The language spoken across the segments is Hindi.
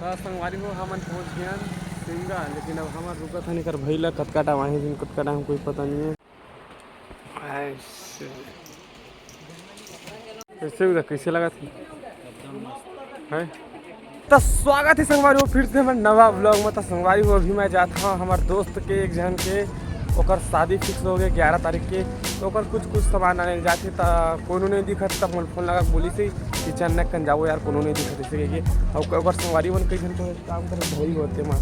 तो संगवारी हो हमन पहुँच गया सिंगा, लेकिन अब हमार रुका था निकर भैया कतकाटा वहीं दिन कतकाटा हम कोई पता नहीं है। ऐसे कैसे लगा था है? तो स्वागत है संगवारी हो फिर से हमारे नवा ब्लॉग में। तो संगवारी हो अभी मैं जाता हूँ हमारे दोस्त के एक जन के ओकर शादी फिक्स हो गए 11 तारीख के, तो ओकर कुछ सामान आने जाते तो कोनो नहीं दिखत, तब मैं फोन लगा बोली से कि चन्नक कन जाओ यार, कोनो नहीं दिखत ऐसे कहिए। और संगवारी बन कई जन तो काम करे धोई होते माँ।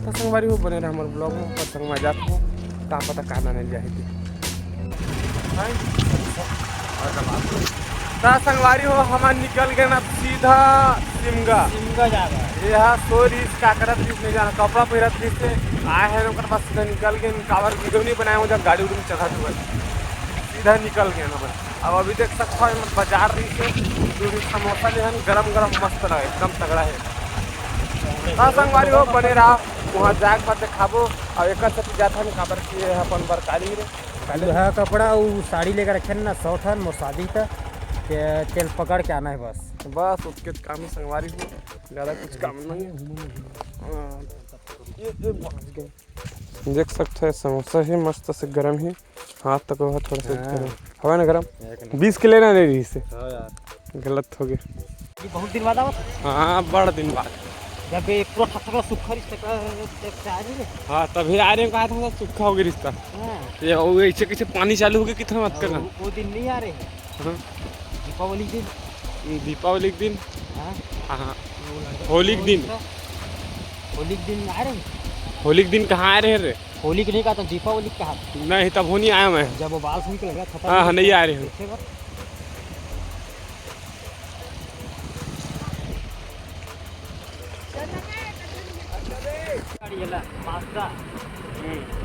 तो संगवारी हो बने रहे हमारे ब्लॉग में, पर संग में जाता हूँ का पता कहाँ नहीं जाएगी। तो संगवारी हो हमारे निकल गए ना सीधा सिमगा जा रहा है। यहाँ सोरी का करत नहीं जाना, कपड़ा पहरत से आए हैं उनके पास सीधा निकल गए। कावर वीडियो नहीं बनाया जब गाड़ी उड़ी में चढ़ा हुआ सीधा निकल गए ना बस। अब अभी देख सकता है बाजार रही से समोसा जो है गरम गरम मस्त रहा एकदम तगड़ा है। हाँ संगवारी हो बने रहा वहाँ जाग पाते खाबो और एक साथ जाता नहीं काबर की अपन बरकारी हाँ कपड़ा वो साड़ी लेकर रखे ना 100 ठन मोर शादी था तेल पकड़ के आना है बस उसके काम ही संगवारी हो, ज़्यादा कुछ काम नहीं है। देख सकते हैं समोसा ही मस्त से गरम ही, हाथ तक वह थोड़ा सा हवा ना गरम 20 के लेना ले रही से गलत हो गया। ये बहुत दिन बाद आओ। हाँ बड़ा दिन बाद जब ये पूरा ठकरा सूखा रिश्ता हाँ तभी आ रहे हैं, कहा था सूखा हो गया रिश्ता। ये ऐसे कैसे पानी चालू हो गया कितना मत करना। वो दिन नहीं आ रहे हैं दीपावली के दिन। दीपावली के दिन हाँ होली के दिन आ रहे हैं। होली के दिन कहाँ आ रहे हैं रे? होली के नहीं कहा था, दीपावली कहा नहीं तब वो नहीं आया मैं, जब वो बाल निकल गया था। हाँ नहीं आ रहे हैं।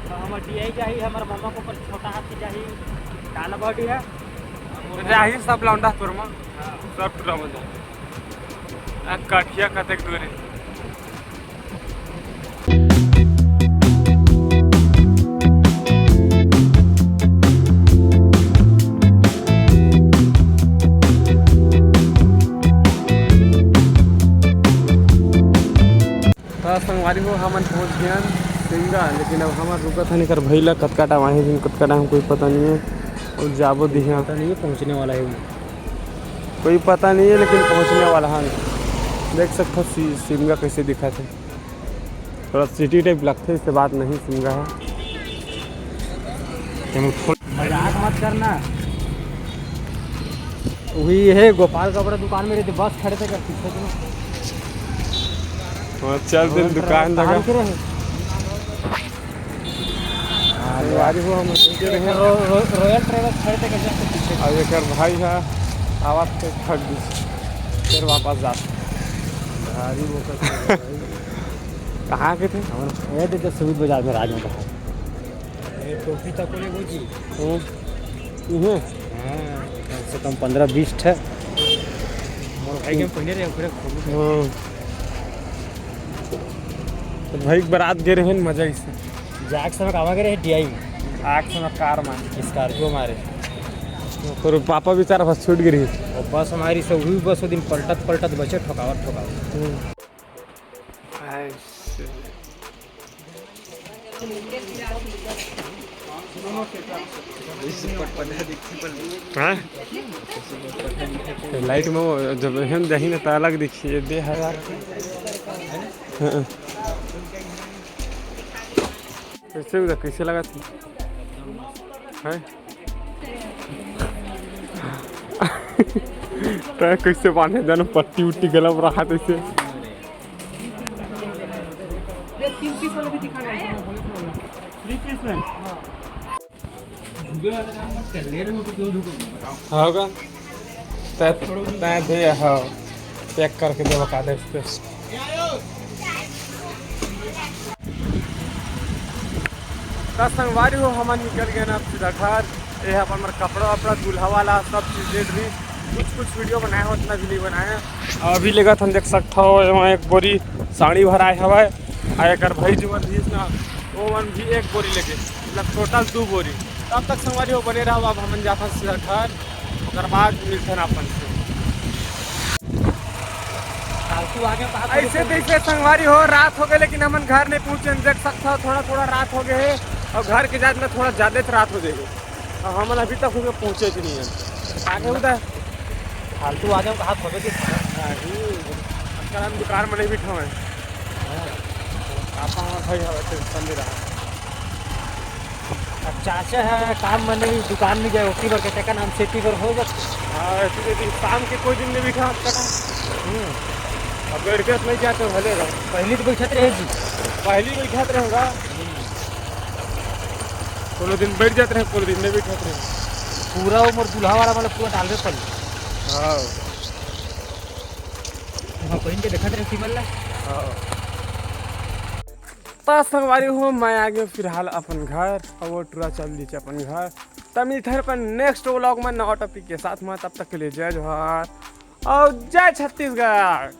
हमारे DI चाहिए, हमारे मम्मा को पर छोटा हाथी चाहिए, काला बॉडी है राही सब लौंडा तोर में सब टूरा मजा काठिया कतक दूर संगवारी हो हमन पहुँच गया सिंगा, लेकिन अब हमारे रुका था निकर भैया कतकाटा वहीं दिन कतकाटा हम कोई पता नहीं है। और जाबो दिखा पता नहीं है पहुँचने वाला है वो, कोई पता नहीं है लेकिन पहुंचने वाला है। देख सकते हो सिमगा कैसे दिखा थे, थोड़ा सिटी टाइप लगते इससे बात नहीं सिमगा है। मजाक मत करना। वही है गोपाल कपड़ा दुकान में रहते बस खड़े थे पीछे चल दिन दुकान लगा रॉयल ट्रेवल्स खड़े थे पीछे। अब एक भाई है आवाज़ से थक दी फिर वापस जा कहाँ के थे ये थे सुविध बाजार में राज में कहा टोपी तक वो जी कम से कम 15-20 है भाई के पहले रहे तो भाई बारात गे रहे मजा इससे जाग समय कहाँ गए रहे DI में आग समय कार मारे स्कॉर्पियो मारे तो पापा बेचारा बस छूट गई और बस हमारी सब हुई बस वो दिन पलटत बचे ठोकावत लाइट में जब हम दही ना तो अलग दिखिए दे हजार कैसे लगा थी है? तो कैसे बांधे जानो पट्टी उट्टी गलम रहा ऐसे होगा दे हाँ पैक करके दे बता दे संगवारी हो हमारे निकल गए ना सीधा घर। ये अपन कपड़ा वपड़ा दूल्हा वाला सब चीज़ दे दी, कुछ वीडियो बनाया हो उतना भी नहीं बनाया। अभी लेगा हम देख सकता हो वहाँ एक बोरी साड़ी भराए हवा आ एक भाई जो ना वो मन भी एक बोरी लेके मतलब टोटल 2 बोरी। तब तक संगवारी हो बने रहा। अब हम जाता सीधा घर, उसके बाद मिलते हैं अपन से। तू आगे कहा ऐसे तैसे संगवारी हो रात हो गए लेकिन हमन घर नहीं पहुँचे देख सकता हो थोड़ा थोड़ा रात हो गए है और घर के जात में थोड़ा ज़्यादा रात हो जाएगी और हमन अभी तक होके पहुँचे कि नहीं है आगे उधर फालतू आगे कहा खोबे की हम दुकान में नहीं बिठा है आपा वहाँ भाई हवा टेंशन दे रहा अब चाचा है काम में नहीं दुकान में गए उसी पर कहते का नाम सेठी पर हो जाता हाँ ऐसे दिन शाम के कोई दिन नहीं बिठा अब बैठ के नहीं जाते भले पहले तो बैठत रहे जी पहली बैठत रहेगा कोनो दिन बैठ जाते रहे कोनो दिन नहीं बैठते रहे पूरा उम्र दूल्हा वाला मतलब पूरा डाल पल हाँ हाँ पहन के देखा रहे सिमल तो संगवारी हो मैं आ गया फिलहाल अपन घर और वो टूरा चल दीजिए अपन घर तब मिलते हैं अपन नेक्स्ट व्लॉग में नवा टॉपिक के साथ में तब तक के लिए जय जोहार और जय छत्तीसगढ़।